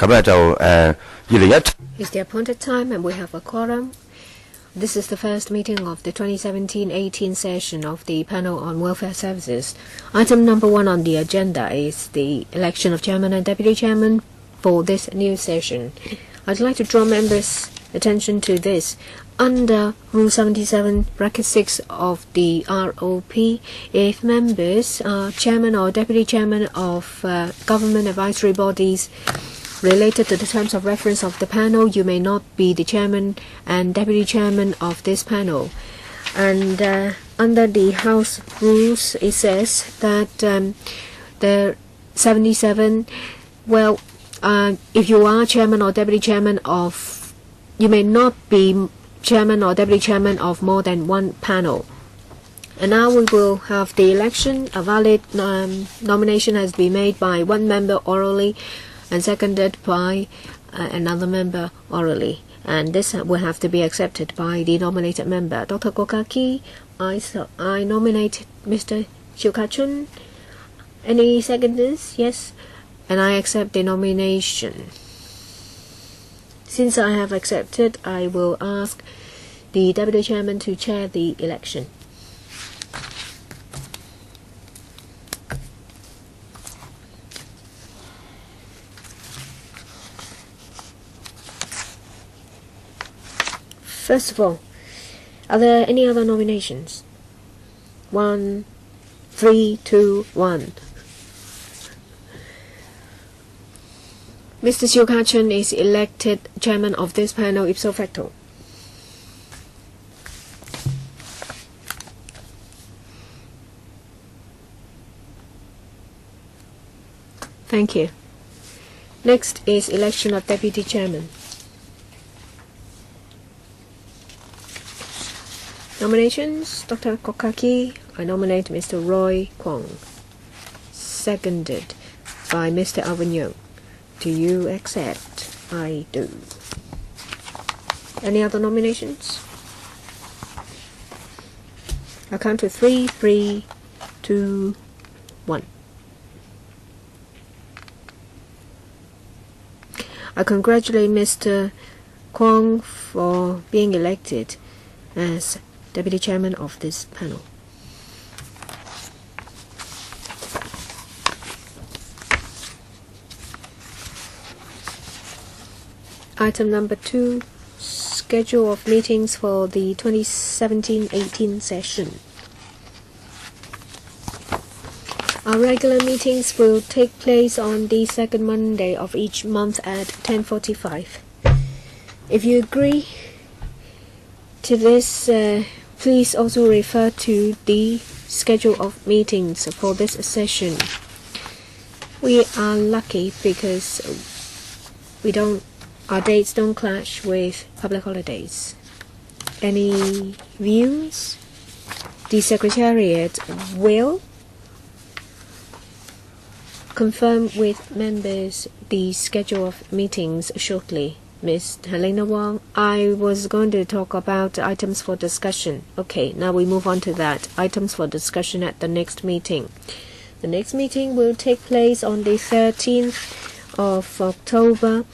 It's the appointed time and we have a quorum. This is the first meeting of the 2017-18 session of the panel on welfare services. Item number 1 on the agenda is the election of chairman and deputy chairman for this new session. I'd like to draw members' attention to this. Under Rule 77(6) of the ROP, if members are chairman or deputy chairman of government advisory bodies related to the terms of reference of the panel, you may not be the chairman and deputy chairman of this panel. And under the House rules, it says that the 77, if you are chairman or deputy chairman of, you may not be chairman or deputy chairman of more than one panel. And now we will have the election. A valid nomination has been made by one member orally and seconded by another member orally. And this will have to be accepted by the nominated member. Dr. Kokaki, I nominate Mr. Chiokachun. Any seconders? Yes. And I accept the nomination. Since I have accepted, I will ask the deputy chairman to chair the election. First of all, are there any other nominations? 1, 3, 2, 1. Mr. Chiokachun is elected chairman of this panel ipso facto. Thank you. Next is election of deputy chairman. Nominations. Dr. Kokaki, I nominate Mr. Roy Kwong. Seconded by Mr. Alvin Young. Do you accept? I do. Any other nominations? I'll count to 3, 3, 2, 1. I congratulate Mr. Kwong for being elected as deputy chairman of this panel. Item number 2, schedule of meetings for the 2017-18 session. Our regular meetings will take place on the second Monday of each month at 10:45. If you agree to this, please also refer to the schedule of meetings for this session. We are lucky because our dates don't clash with public holidays. Any views? The Secretariat will confirm with members the schedule of meetings shortly. Ms. Helena Wang, I was going to talk about items for discussion. Okay, now we move on to that. Items for discussion at the next meeting. The next meeting will take place on the 13th of October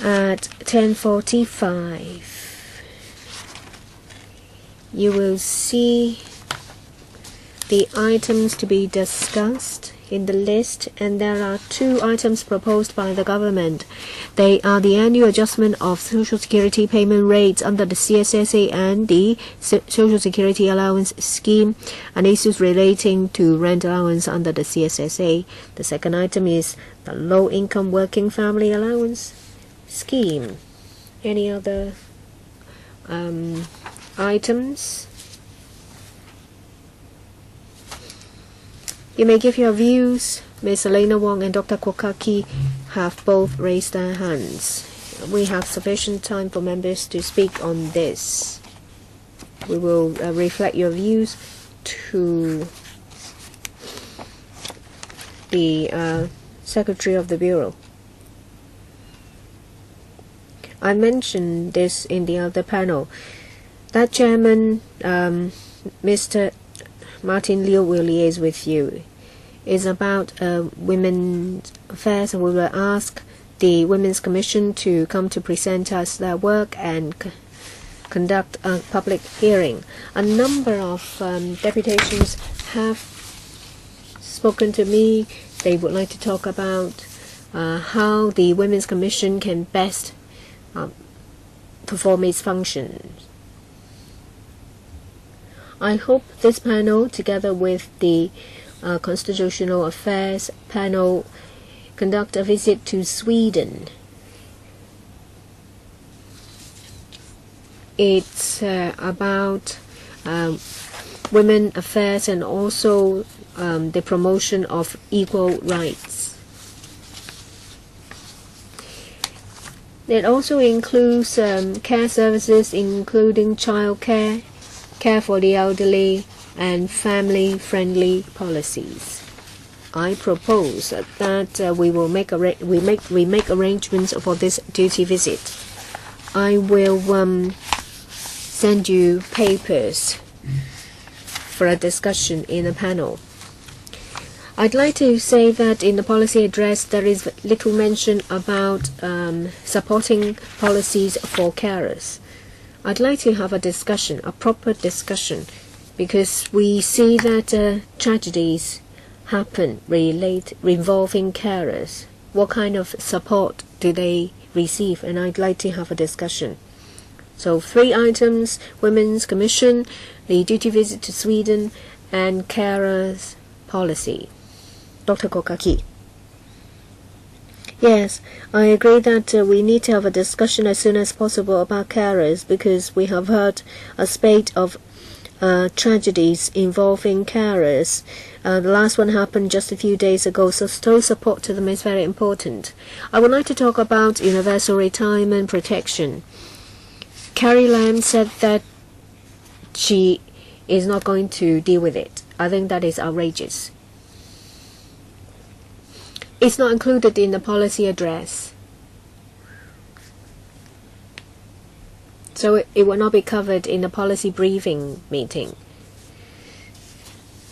at 10:45. You will see the items to be discussed in the list, and there are 2 items proposed by the government. They are the annual adjustment of Social Security payment rates under the CSSA and the Social Security Allowance Scheme, and issues relating to rent allowance under the CSSA. The second item is the Low-Income Working Family Allowance Scheme. Any other items? You may give your views. Ms. Elena Wong and Dr. Kokaki have both raised their hands. We have sufficient time for members to speak on this. We will reflect your views to the Secretary of the Bureau. I mentioned this in the other panel. That chairman, Mr. Martin Liu, will liaise with you. Is about women's Affairs, we will ask the Women's Commission to come to present us their work and conduct a public hearing. A number of deputations have spoken to me. They would like to talk about how the Women's Commission can best perform its functions. I hope this panel, together with the Constitutional Affairs panel, conduct a visit to Sweden. It's about women affairs and also the promotion of equal rights. It also includes care services, including child care, care for the elderly, and family-friendly policies. I propose that we make arrangements for this duty visit. I will send you papers for a discussion in a panel. I'd like to say that in the policy address there is little mention about supporting policies for carers. I'd like to have a discussion, a proper discussion, because we see that tragedies happen involving carers. What kind of support do they receive? And I'd like to have a discussion. So 3 items: Women's Commission, the duty visit to Sweden, and carers policy. Dr. Kokaki. Yes, I agree that we need to have a discussion as soon as possible about carers, because we have heard a spate of tragedies involving carers. The last one happened just a few days ago, so support to them is very important. I would like to talk about universal retirement protection. Carrie Lam said that she is not going to deal with it. I think that is outrageous. It's not included in the policy address. So it will not be covered in the policy briefing meeting.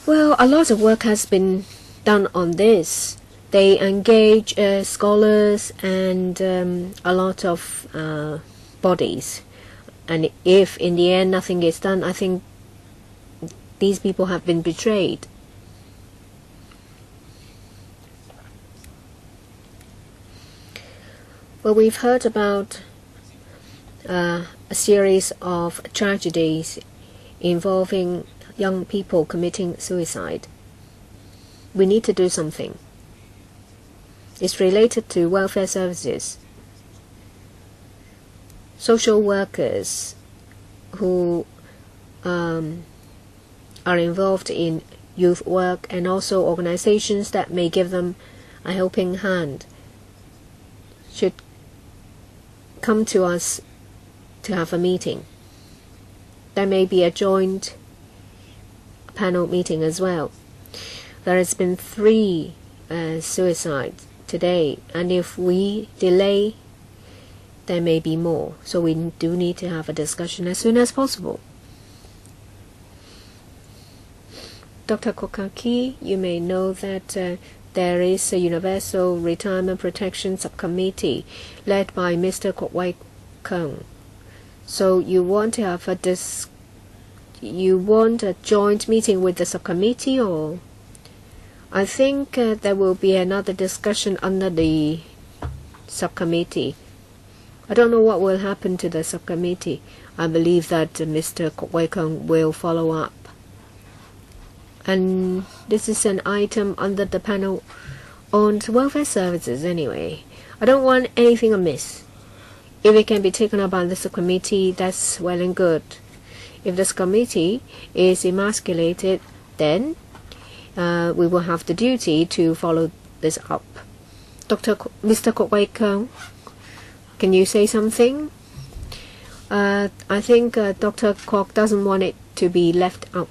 Well, a lot of work has been done on this. They engage scholars and a lot of bodies. And if in the end nothing is done, I think these people have been betrayed. Well, we've heard about a series of tragedies involving young people committing suicide. We need to do something. It's related to welfare services. Social workers who are involved in youth work, and also organizations that may give them a helping hand, should come to us to have a meeting. There may be a joint panel meeting as well. There has been 3 suicides today, and if we delay, there may be more. So we do need to have a discussion as soon as possible. Dr. Kokaki, you may know that there is a Universal Retirement Protection Subcommittee led by Mr. Kwok Wai Keung. So you want to have you want a joint meeting with the subcommittee, or? I think there will be another discussion under the subcommittee. I don't know what will happen to the subcommittee. I believe that Mr. Kwok Wai Keung will follow up. And this is an item under the panel on welfare services anyway. I don't want anything amiss. If it can be taken up by the subcommittee, that's well and good. If this committee is emasculated, then we will have the duty to follow this up. Mr. Kwok Wai Keung, can you say something? I think Dr. Kwok doesn't want it to be left out.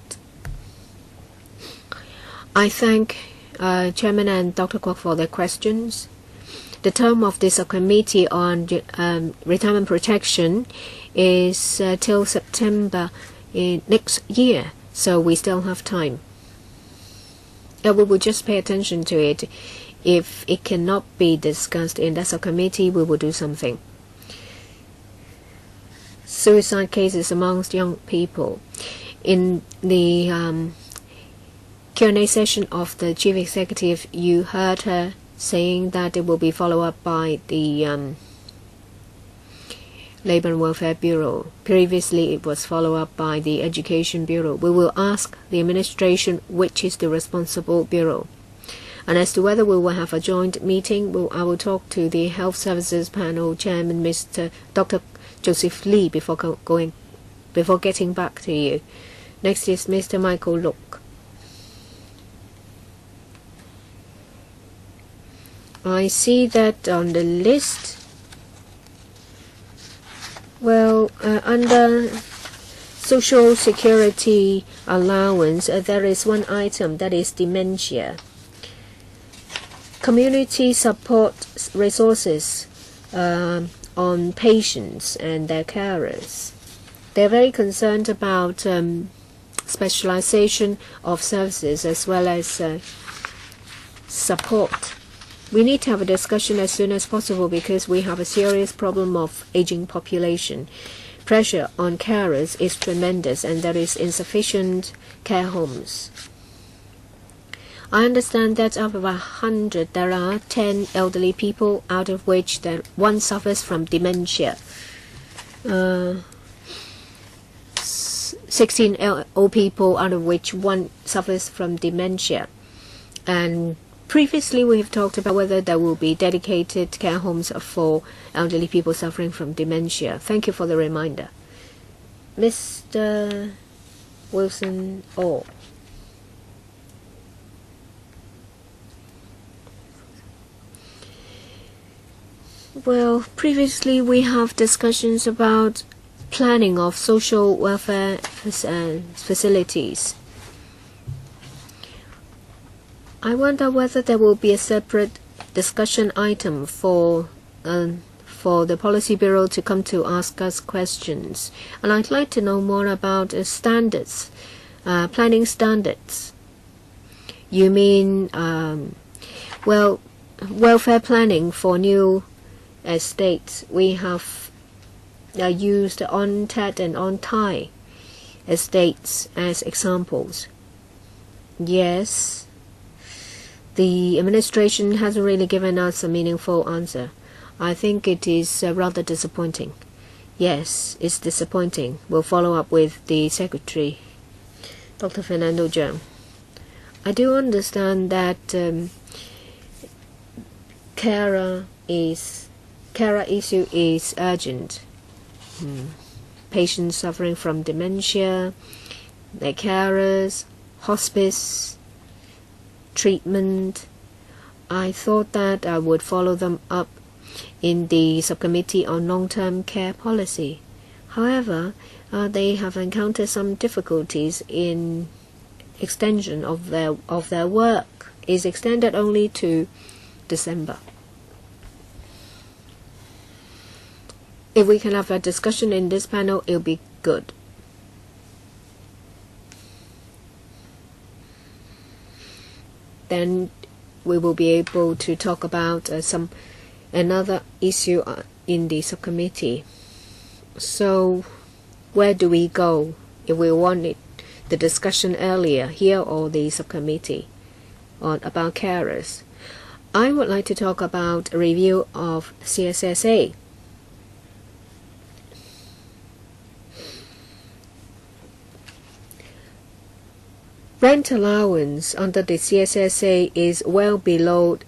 I thank Chairman and Dr. Kwok for their questions. The term of the subcommittee on retirement protection is till September next year, so we still have time. We will just pay attention to it. If it cannot be discussed in that subcommittee, we will do something. Suicide cases amongst young people. In the Q&A session of the Chief Executive, you heard her saying that it will be followed up by the Labor and Welfare Bureau. Previously, it was followed up by the Education Bureau. We will ask the administration which is the responsible bureau. And as to whether we will have a joint meeting, I will talk to the Health Services Panel Chairman, Dr. Joseph Lee, before getting back to you. Next is Mr. Michael Look. I see that on the list. Well, under Social Security allowance, there is one item that is dementia. Community support resources on patients and their carers. They're very concerned about specialization of services as well as support. We need to have a discussion as soon as possible because we have a serious problem of aging population. Pressure on carers is tremendous and there is insufficient care homes. I understand that out of 100 there are 10 elderly people, out of which one suffers from dementia. 16 old people, out of which one suffers from dementia. And previously we have talked about whether there will be dedicated care homes for elderly people suffering from dementia. Thank you for the reminder. Mr. Wilson Orr. Well, previously we have discussions about planning of social welfare facilities. I wonder whether there will be a separate discussion item for the Policy Bureau to come to ask us questions. And I'd like to know more about standards, planning standards. You mean, well, welfare planning for new estates. We have used on-Tet and on-Tai estates as examples. Yes, the administration hasn't really given us a meaningful answer. I think it is rather disappointing. Yes, it's disappointing. We'll follow up with the Secretary, Dr. Fernando Zhang. I do understand that carer issue is urgent. Patients suffering from dementia, their carers, hospice, treatment. I thought that I would follow them up in the subcommittee on long-term care policy. However, they have encountered some difficulties in extension of their work. Is extended only to December. If we can have a discussion in this panel, it'll be good. Then we will be able to talk about another issue in the subcommittee. So where do we go if we wanted the discussion earlier, here or the subcommittee about carers? I would like to talk about a review of CSSA. Rent allowance under the CSSA is well below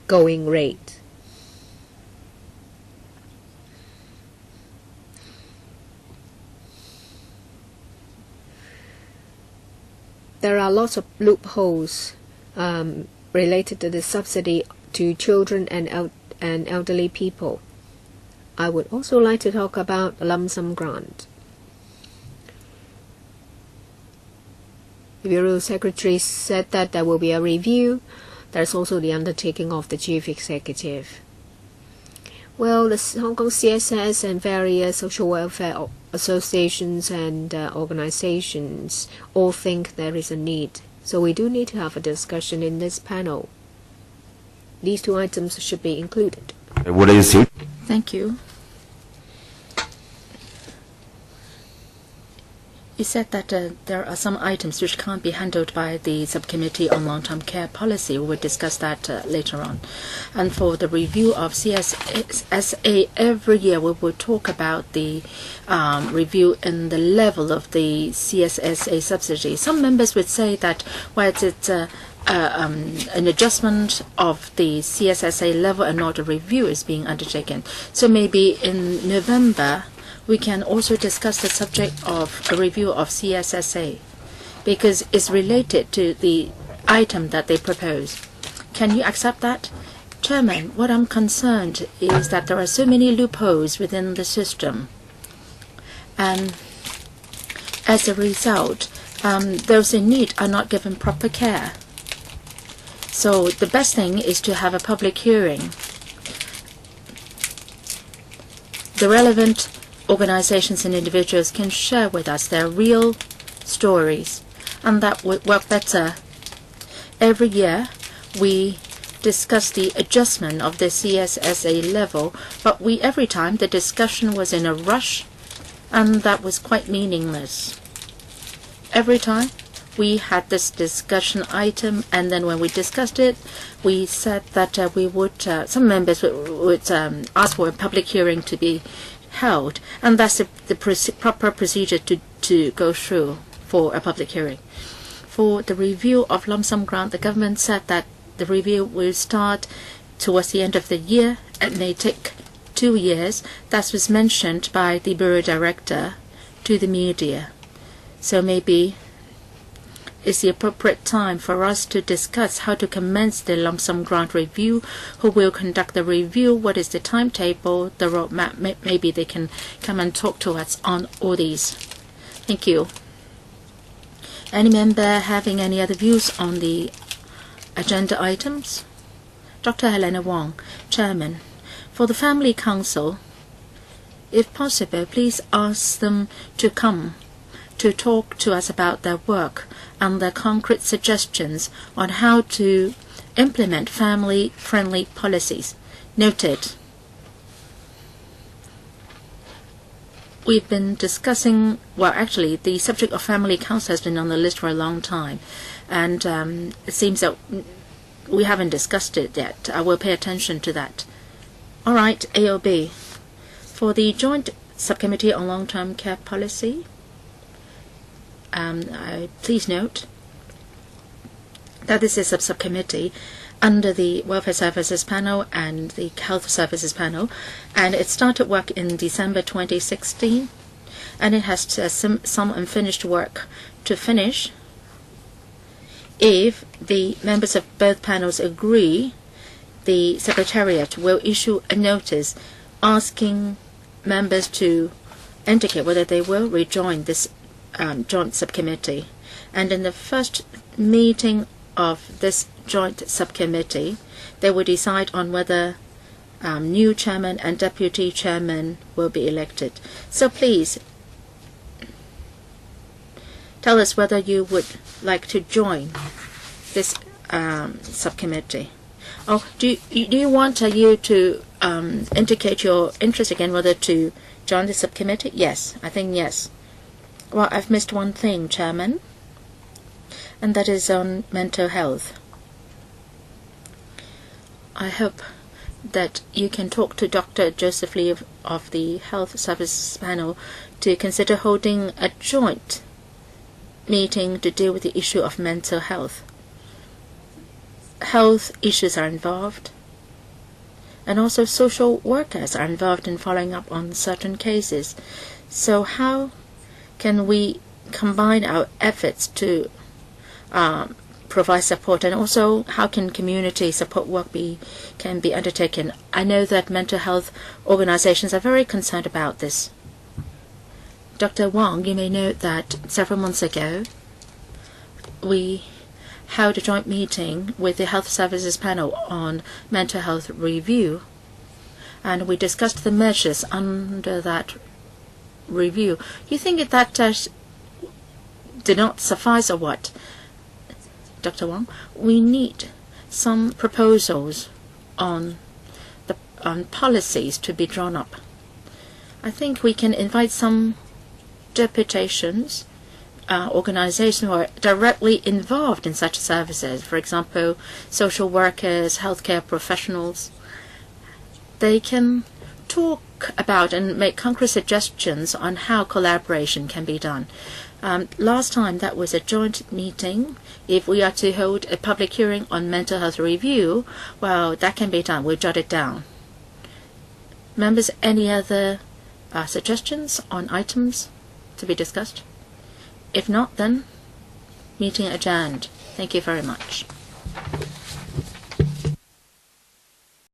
going rate. There are lots of loopholes related to the subsidy to children and elderly people. I would also like to talk about a lump sum grant. The Bureau Secretary said that there will be a review. There's also the undertaking of the Chief Executive. Well, the Hong Kong CSS and various social welfare associations and organizations all think there is a need. So we do need to have a discussion in this panel. these two items should be included. What is it? Thank you. You said that there are some items which can't be handled by the Subcommittee on Long-Term Care Policy. We will discuss that later on. And for the review of CSSA, every year we will talk about the review in the level of the CSSA subsidy. Some members would say that it's an adjustment of the CSSA level and not a review is being undertaken. So maybe in November, we can also discuss the subject of a review of CSSA because it's related to the item that they propose. Can you accept that? Chairman, what I'm concerned is that there are so many loopholes within the system. And as a result, those in need are not given proper care. So the best thing is to have a public hearing. The relevant organizations and individuals can share with us their real stories, and that would work better. Every year, we discuss the adjustment of the CSSA level, but every time the discussion was in a rush, and that was quite meaningless. Every time we had this discussion item, and then when we discussed it, we said that we would, some members would ask for a public hearing to be held, and that's the proper procedure to go through for a public hearing. For the review of lump sum grant, the government said that the review will start towards the end of the year. It may take 2 years. That was mentioned by the Bureau Director to the media. So maybe it's the appropriate time for us to discuss how to commence the lump sum grant review, who will conduct the review, what is the timetable, the roadmap. Maybe they can come and talk to us on all these. Thank you. Any member having any other views on the agenda items? Dr. Helena Wong, Chairman. For the Family Council, if possible, please ask them to come to talk to us about their work and their concrete suggestions on how to implement family-friendly policies. Noted. We've been discussing, well, actually, the subject of family council has been on the list for a long time, and it seems that we haven't discussed it yet. I will pay attention to that. All right, AOB. For the Joint Subcommittee on Long-Term Care Policy, please note that this is a subcommittee under the Welfare Services Panel and the Health Services Panel, and it started work in December 2016, and it has some unfinished work to finish. If the members of both panels agree, the Secretariat will issue a notice asking members to indicate whether they will rejoin this joint subcommittee. And in the first meeting of this joint subcommittee, they will decide on whether new chairman and deputy chairman will be elected. So please tell us whether you would like to join this subcommittee. Oh, do you want you to indicate your interest again, whether to join the subcommittee? Yes, I think yes. Well, I've missed one thing, Chairman, and that is on mental health. I hope that you can talk to Dr. Joseph Lee of the Health Services Panel to consider holding a joint meeting to deal with the issue of mental health. Health issues are involved, and also social workers are involved in following up on certain cases. So how can we combine our efforts to provide support, and also how can community support work can be undertaken? I know that mental health organizations are very concerned about this. Dr. Wong, you may note that several months ago we held a joint meeting with the Health Services Panel on mental health review, and we discussed the measures under that review. You think that did not suffice or what? Dr. Wong, we need some proposals on policies to be drawn up. I think we can invite some deputations, organizations who are directly involved in such services, for example, social workers, healthcare professionals. They can talk about and make concrete suggestions on how collaboration can be done. Last time that was a joint meeting. If we are to hold a public hearing on mental health review, well, that can be done. We'll jot it down. Members, any other suggestions on items to be discussed? If not, then meeting adjourned. Thank you very much.